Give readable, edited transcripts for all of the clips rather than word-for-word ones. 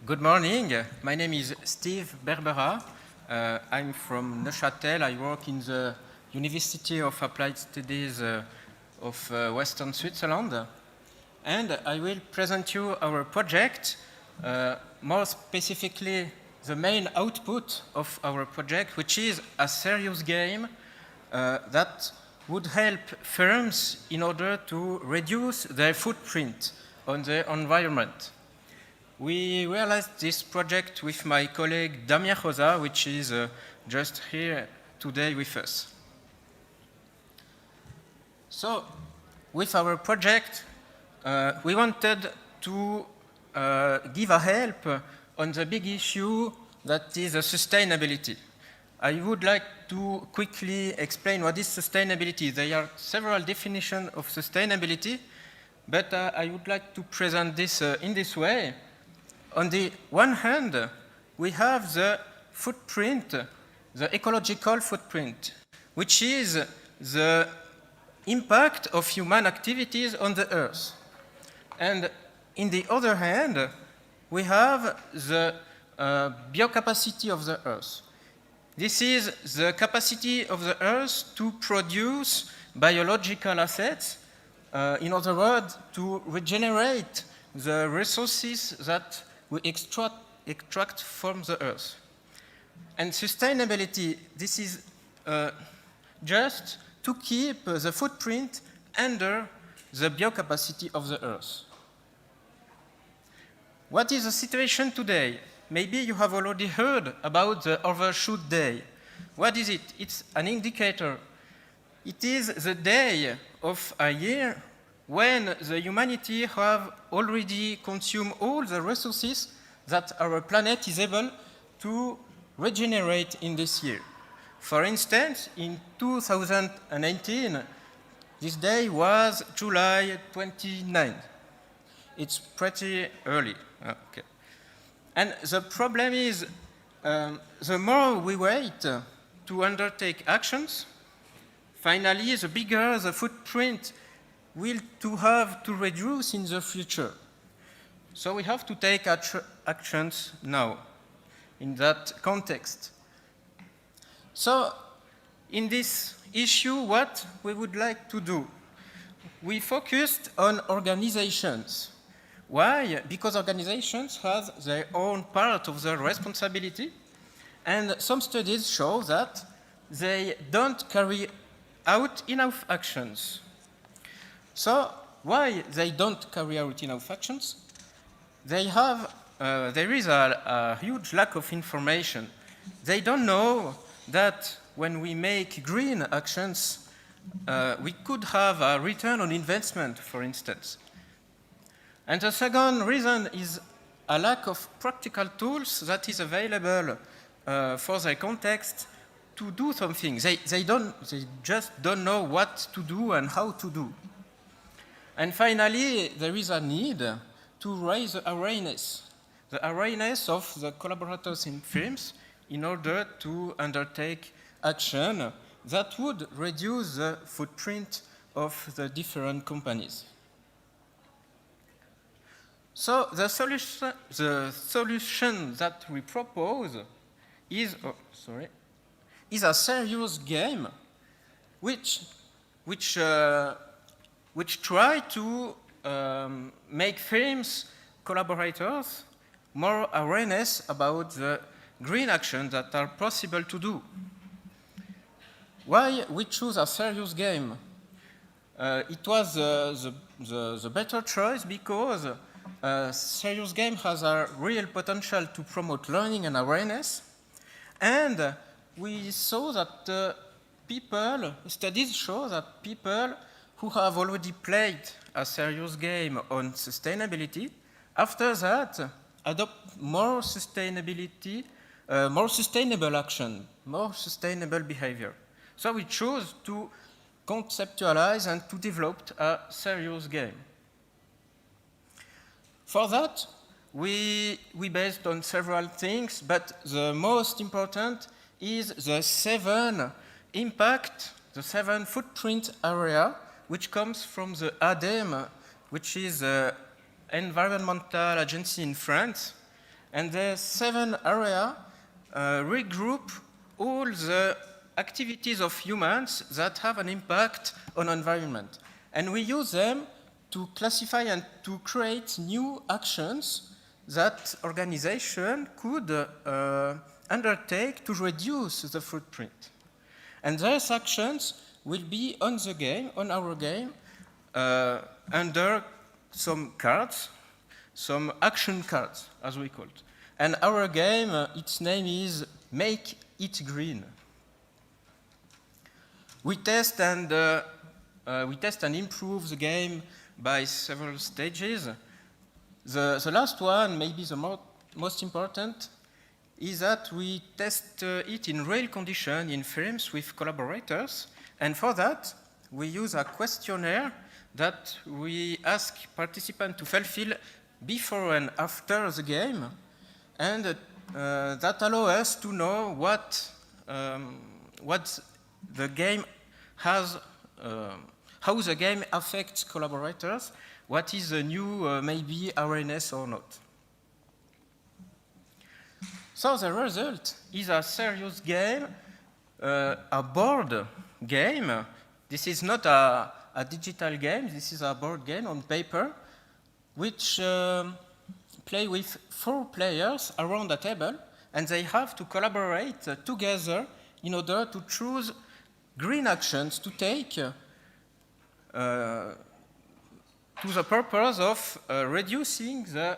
Good morning. My name is Steve Berberat. I'm from Neuchâtel. I work in the University of Applied Studies of Western Switzerland. And I will present you our project, more specifically the main output of our project, which is a serious game that would help firms in order to reduce their footprint on the environment. We realized this project with my colleague Damien Rosa, which is just here today with us. So, with our project, we wanted to give a help on the big issue that is sustainability. I would like to quickly explain what is sustainability. There are several definitions of sustainability, but I would like to present this in this way. On the one hand, we have the footprint, the ecological footprint, which is the impact of human activities on the Earth. And in the other hand, we have the biocapacity of the Earth. This is the capacity of the Earth to produce biological assets, in other words, to regenerate the resources that we extract from the Earth. And sustainability, this is just to keep the footprint under the biocapacity of the Earth. What is the situation today? Maybe you have already heard about the overshoot day. What is it? It's an indicator. It is the day of a year when the humanity have already consumed all the resources that our planet is able to regenerate in this year. For instance, in 2018, this day was July 29. It's pretty early. Okay. And the problem is, the more we wait to undertake actions, finally, the bigger the footprint will to have to reduce in the future. So we have to take actions now in that context. So in this issue, what we would like to do? We focused on organizations. Why? Because organizations have their own part of the responsibility, and some studies show that they don't carry out enough actions. So, why they don't carry out enough actions? There is a huge lack of information. They don't know that when we make green actions, we could have a return on investment, for instance. And the second reason is a lack of practical tools that is available for their context to do something. They just don't know what to do and how to do. And finally, there is a need to raise the awareness of the collaborators in firms in order to undertake action that would reduce the footprint of the different companies. So the solution that we propose is a serious game which try to make firms, collaborators, more awareness about the green actions that are possible to do. Why we choose a serious game? It was the better choice because serious game has a real potential to promote learning and awareness, and we saw that studies show that people who have already played a serious game on sustainability, after that, adopt more sustainable action, more sustainable behavior. So we chose to conceptualize and to develop a serious game. For that, we based on several things, but the most important is the 7 footprint area, which comes from the ADEME, which is the environmental agency in France, And the 7 areas regroup all the activities of humans that have an impact on environment. And we use them to classify and to create new actions that organization could undertake to reduce the footprint. And those actions will be on the game, on our game, under some cards, some action cards, as we call it. And our game, its name is Make It Green. We test and improve the game by several stages. The last one, maybe the most important, is that we test it in real condition in firms with collaborators. And for that, we use a questionnaire that we ask participants to fulfill before and after the game. And that allows us to know what the game has, how the game affects collaborators, what is the new maybe awareness or not. So the result is a serious game, a board game. This is not a digital game, this is a board game on paper, which play with 4 players around a table, and they have to collaborate together in order to choose green actions to take to the purpose of reducing the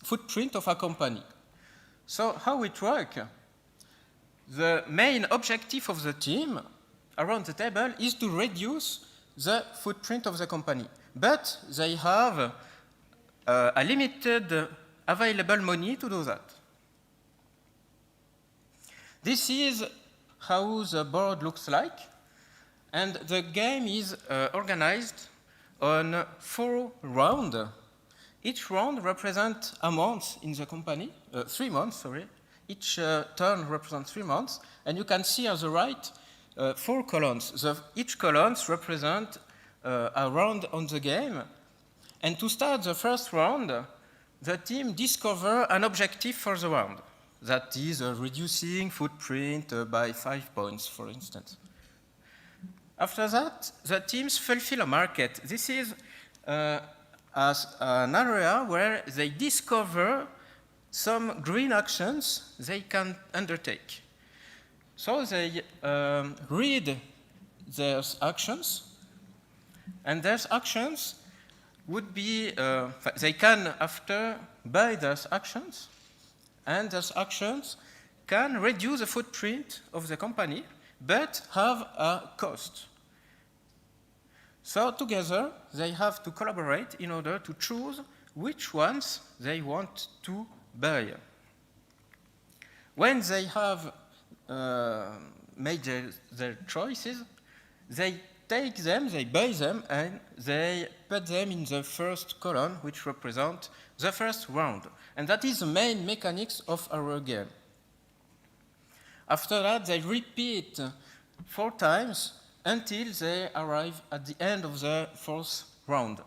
footprint of a company. So how it works? The main objective of the team around the table is to reduce the footprint of the company, but they have a limited available money to do that. This is how the board looks like, and the game is organized on 4 rounds. Each round represents a month in the company, 3 months, sorry. Each turn represents 3 months, and you can see on the right 4 columns. Each column represents a round on the game. And to start the first round, the team discovers an objective for the round. That is reducing footprint by 5 points, for instance. After that, the teams fulfill a market. This is as an area where they discover some green actions they can undertake. So they read their actions, and those actions would be, they can after buy those actions, and those actions can reduce the footprint of the company, but have a cost. So together, they have to collaborate in order to choose which ones they want to buy. When they have made their choices, they take them, they buy them, and they put them in the first column, which represents the first round. And that is the main mechanics of our game. After that, they repeat 4 times until they arrive at the end of the 4th round.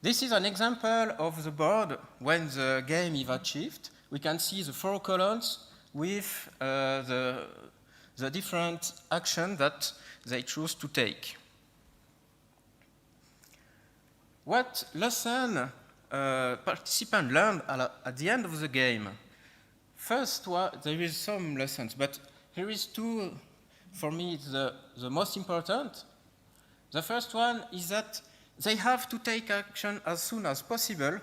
This is an example of the board when the game is achieved. We can see the 4 columns with the different actions that they choose to take. What lesson participants learn at the end of the game? First, there is some lessons, but here is 2, for me, the most important. The first one is that they have to take action as soon as possible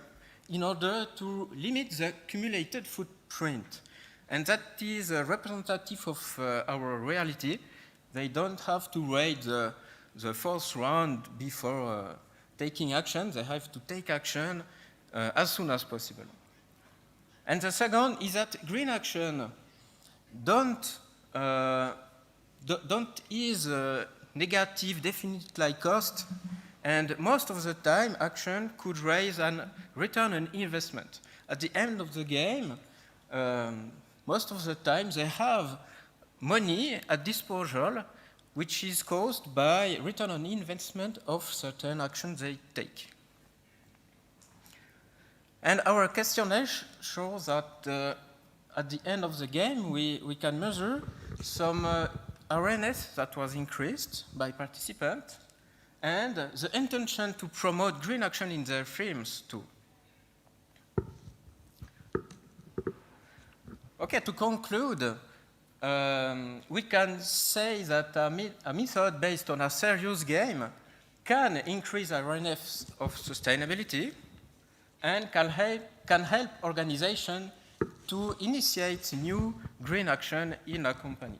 in order to limit the accumulated footprint. And that is representative of our reality. They don't have to wait the 4th round before taking action. They have to take action as soon as possible. And the second is that green action don't ease negative definite cost, and most of the time action could raise a return on investment. At the end of the game, most of the time they have money at disposal which is caused by return on investment of certain actions they take. And our questionnaire shows that at the end of the game, we can measure some awareness that was increased by participants and the intention to promote green action in their films too. Okay, to conclude, we can say that a method based on a serious game can increase awareness of sustainability and can help organizations to initiate new green action in a company.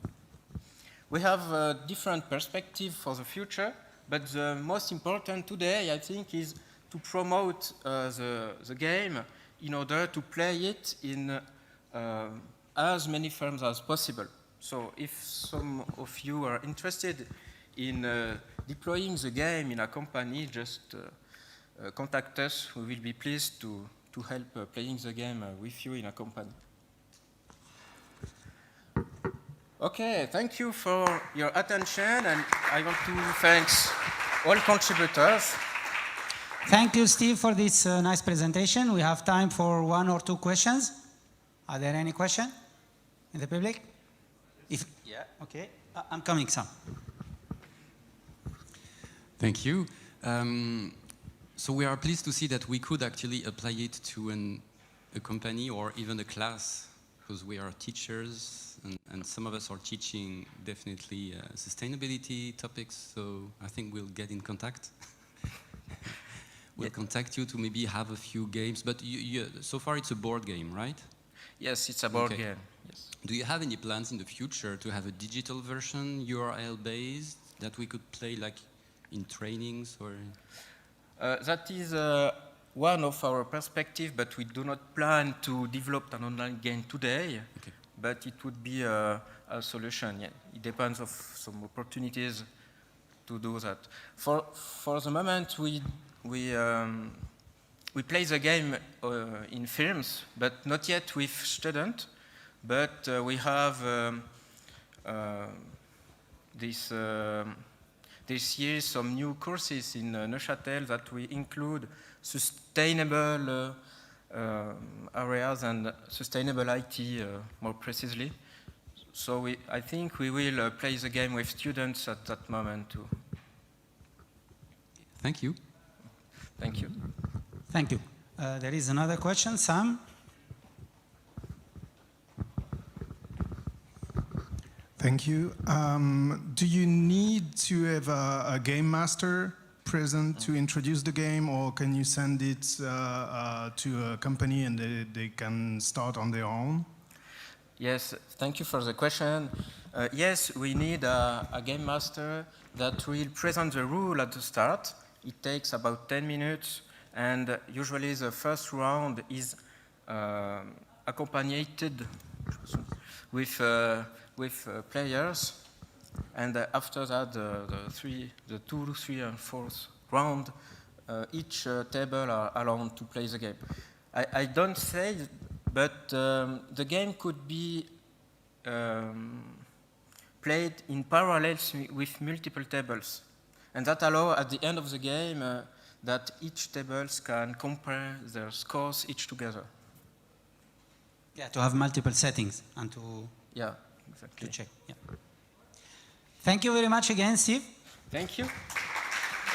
We have a different perspective for the future, but the most important today, I think, is to promote the game in order to play it in as many firms as possible. So if some of you are interested in deploying the game in a company, just contact us. We will be pleased to help playing the game with you in a company. Okay, thank you for your attention, and I want to thank all contributors. Thank you, Steve, for this nice presentation. We have time for 1 or 2 questions. Are there any questions in the public? Yeah, okay. I'm coming, Sam. Thank you. So we are pleased to see that we could actually apply it to a company or even a class, because we are teachers, and some of us are teaching definitely sustainability topics, so I think we'll get in contact. We'll contact you to maybe have a few games, but so far it's a board game, right? Yes, it's a board game. Yes. Do you have any plans in the future to have a digital version, URL-based, that we could play like in trainings or? That is one of our perspectives, but we do not plan to develop an online game today. Okay. But it would be a solution. Yeah. It depends on some opportunities to do that. For the moment, we play the game in films, but not yet with students. But we have this year some new courses in Neuchâtel that we include sustainable areas and sustainable IT more precisely. So I think we will play the game with students at that moment too. Thank you. Thank you. Thank you. There is another question, Sam. Thank you. Do you need to have a game master present to introduce the game, or can you send it to a company and they can start on their own? Yes, thank you for the question. Yes, we need a game master that will present the rule at the start. It takes about 10 minutes, and usually the first round is accompanied with players, and after that, the 2, 3, and 4th round, each table are allowed to play the game. I don't say, but the game could be played in parallel with multiple tables, and that allows at the end of the game that each tables can compare their scores each together. Yeah, to have multiple settings and to exactly. check. Yeah. Thank you very much again, Steve. Thank you.